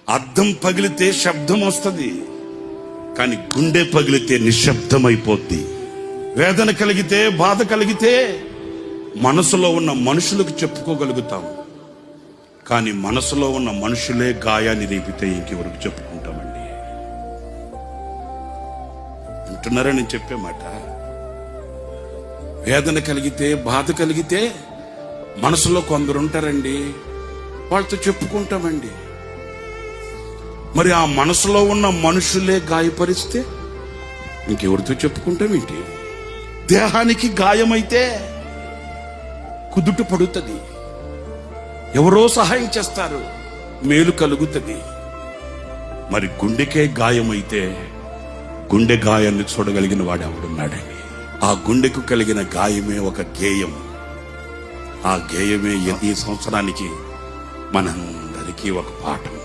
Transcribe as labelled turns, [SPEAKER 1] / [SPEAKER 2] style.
[SPEAKER 1] అద్దం పగిలితే శబ్దం వస్తుంది, కానీ గుండె పగిలితే నిశ్శబ్దమైపోద్ది. వేదన కలిగితే, బాధ కలిగితే మనసులో ఉన్న మనుషులకు చెప్పుకోగలుగుతాం, కానీ మనసులో ఉన్న మనుషులే గాయాన్ని రేపితే ఇంకెవరికి చెప్పుకుంటామండి? అంటున్నారా నేను చెప్పే మాట? వేదన కలిగితే, బాధ కలిగితే మనసులో కొందరు ఉంటారండి, వాళ్ళతో చెప్పుకుంటామండి. మరి ఆ మనసులో ఉన్న మనుషులే గాయపరిస్తే ఇంకెవరితో చెప్పుకుంటామేంటి? దేహానికి గాయమైతే కుదుట పడుతుంది, ఎవరో సహాయం చేస్తారు, మేలు కలుగుతుంది. మరి గుండెకే గాయమైతే గుండె గాయాన్ని చూడగలిగిన వాడు ఎవడున్నాడండి? ఆ గుండెకు కలిగిన గాయమే ఒక గేయం. ఆ గేయమే ఈ సంవత్సరానికి మనందరికీ ఒక పాఠం.